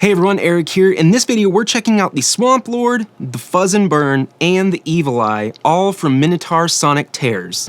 Hey everyone, Eric here. In this video, we're checking out the Swamp Lord, the Fuzzen Burn, and the Evil Eye, all from Minitar Sonic Tears.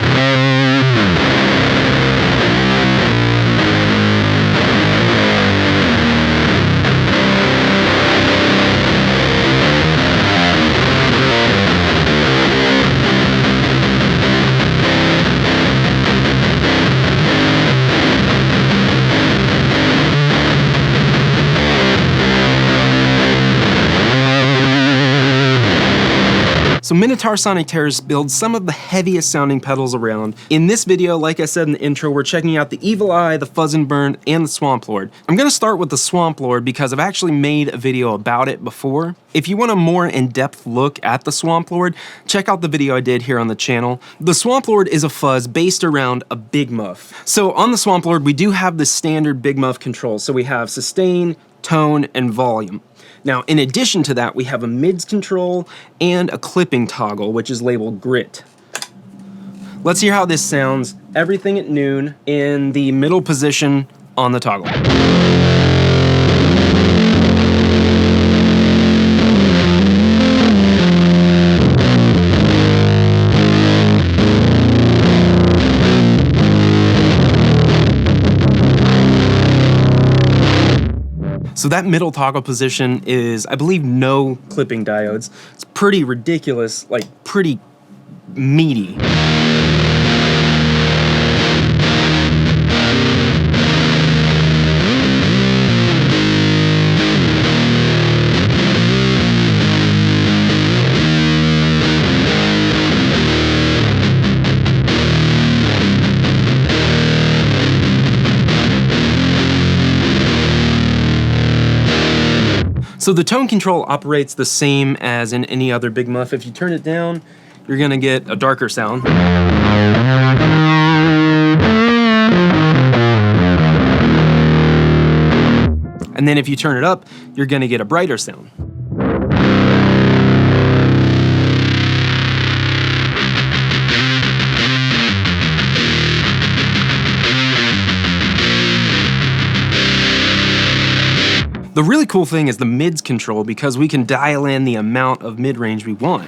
So Minotaur Sonic Tears builds some of the heaviest sounding pedals around. In this video, like I said in the intro, we're checking out the Evil Eye, the Fuzzen Burn, and the Swamp Lord. I'm gonna start with the Swamp Lord because I've actually made a video about it before. If you want a more in-depth look at the Swamp Lord, check out the video I did here on the channel. The Swamp Lord is a fuzz based around a Big Muff. So on the Swamp Lord, we do have the standard Big Muff controls. So we have sustain, tone, and volume. Now, in addition to that, we have a mids control and a clipping toggle, which is labeled grit. Let's hear how this sounds. Everything at noon in the middle position on the toggle. So that middle toggle position is, I believe, no clipping diodes. It's pretty ridiculous, like pretty meaty. So the tone control operates the same as in any other Big Muff. If you turn it down, you're gonna get a darker sound. And then if you turn it up, you're gonna get a brighter sound. The really cool thing is the mids control because we can dial in the amount of mid-range we want.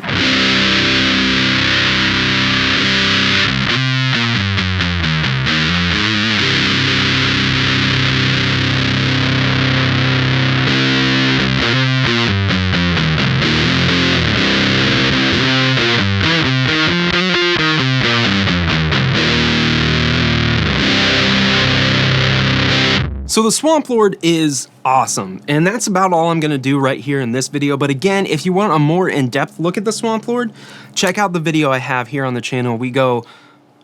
So the Swamp Lord is awesome, and that's about all I'm gonna do right here in this video. But again, if you want a more in-depth look at the Swamp Lord, check out the video I have here on the channel. We go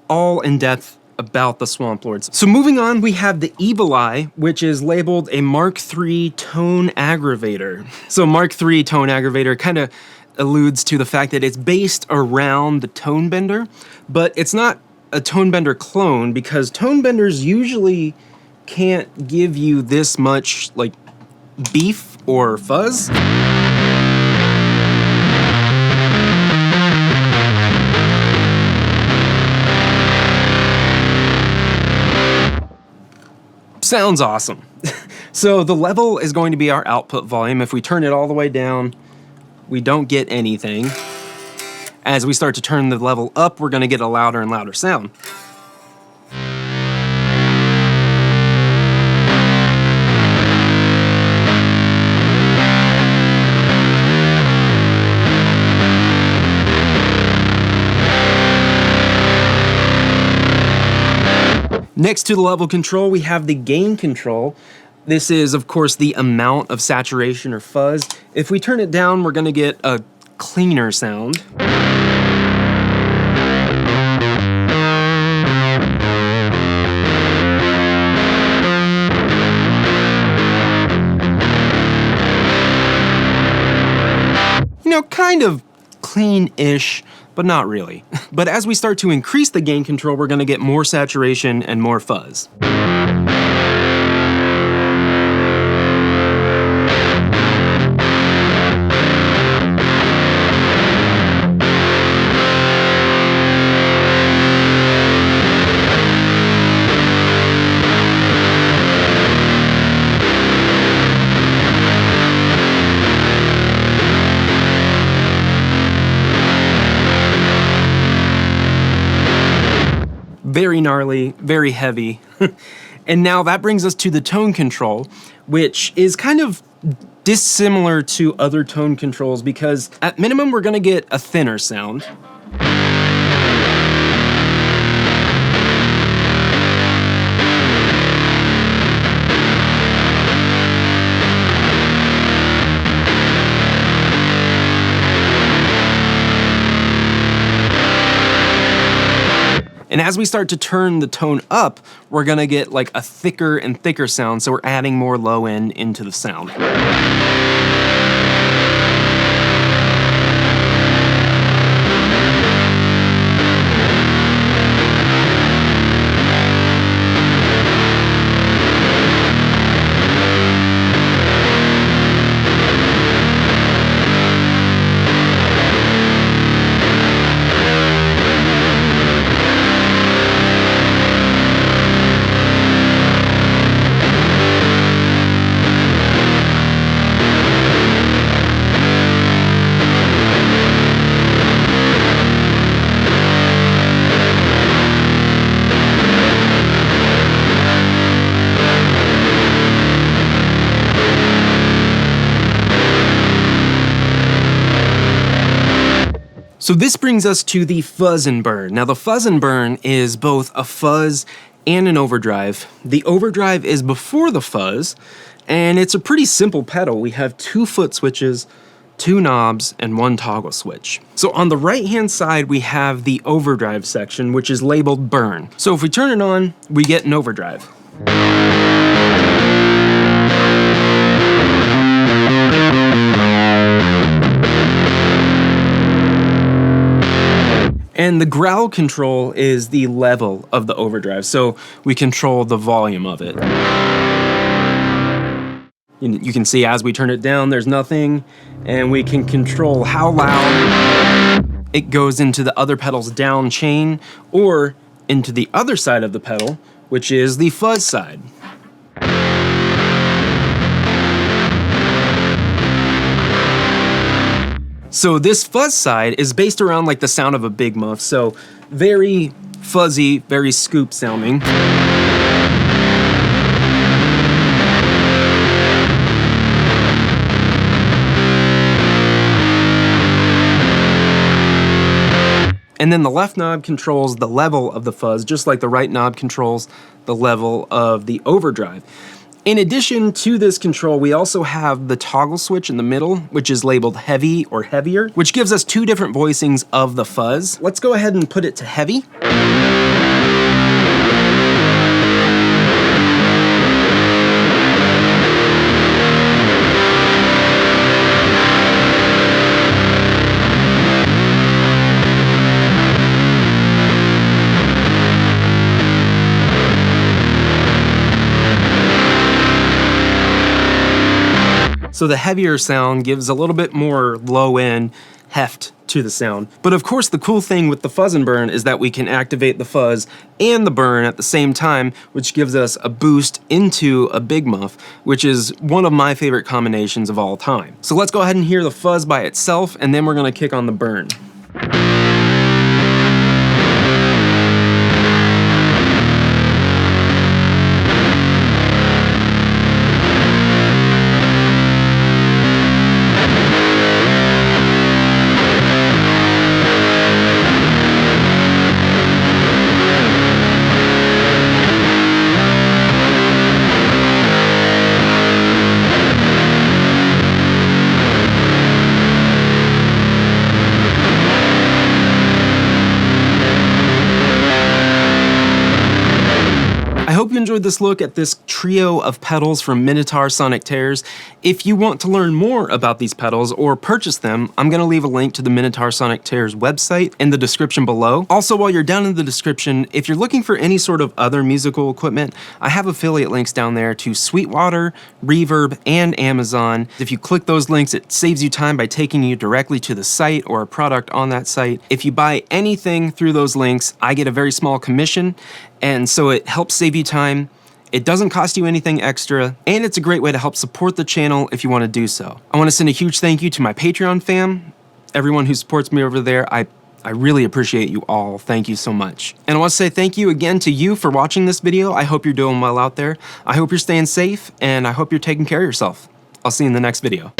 all in-depth about the Swamp Lords. So moving on, we have the Evil Eye, which is labeled a Mark III tone aggravator. So Mark III tone aggravator kind of alludes to the fact that it's based around the Tone Bender, but it's not a Tone Bender clone because Tone Benders usually can't give you this much like beef or fuzz. Sounds awesome. So the level is going to be our output volume. If we turn it all the way down, we don't get anything. As we start to turn the level up, we're gonna get a louder and louder sound. Next to the level control, we have the gain control. This is, of course, the amount of saturation or fuzz. If we turn it down, we're gonna get a cleaner sound. You know, kind of clean-ish, but not really. But as we start to increase the gain control, we're gonna get more saturation and more fuzz. very gnarly, very heavy. And now that brings us to the tone control, which is kind of dissimilar to other tone controls because at minimum we're gonna get a thinner sound. And as we start to turn the tone up, we're gonna get like a thicker and thicker sound, so we're adding more low end into the sound. So this brings us to the Fuzzen Burn. Now the Fuzzen Burn is both a fuzz and an overdrive. The overdrive is before the fuzz, and it's a pretty simple pedal. We have 2 foot switches, 2 knobs, and 1 toggle switch. So on the right-hand side, we have the overdrive section, which is labeled burn. So if we turn it on, we get an overdrive. And the growl control is the level of the overdrive, so we control the volume of it. You can see as we turn it down, there's nothing, and we can control how loud it goes into the other pedal's down chain, or into the other side of the pedal, which is the fuzz side. So this fuzz side is based around like the sound of a big muff, so very fuzzy, very scoop sounding. And then the left knob controls the level of the fuzz, just like the right knob controls the level of the overdrive. In addition to this control, we also have the toggle switch in the middle, which is labeled heavy or heavier, which gives us 2 different voicings of the fuzz. Let's go ahead and put it to heavy. So the heavier sound gives a little bit more low-end heft to the sound. But of course, the cool thing with the Fuzzen Burn is that we can activate the fuzz and the burn at the same time, which gives us a boost into a big muff, which is one of my favorite combinations of all time. So let's go ahead and hear the fuzz by itself, and then we're gonna kick on the burn. I hope you enjoyed this look at this trio of pedals from Minitar Sonic Tears. If you want to learn more about these pedals or purchase them, I'm going to leave a link to the Minitar Sonic Tears website in the description below. Also, while you're down in the description, if you're looking for any sort of other musical equipment, I have affiliate links down there to Sweetwater, Reverb, and Amazon. If you click those links, it saves you time by taking you directly to the site or a product on that site. If you buy anything through those links, I get a very small commission, and so it helps save you time. It doesn't cost you anything extra, and it's a great way to help support the channel if you want to do so. I want to send a huge thank you to my Patreon fam, everyone who supports me over there. I I really appreciate you all. Thank you so much. And I want to say thank you again to you for watching this video. I hope you're doing well out there. I hope you're staying safe, and I hope you're taking care of yourself. I'll see you in the next video.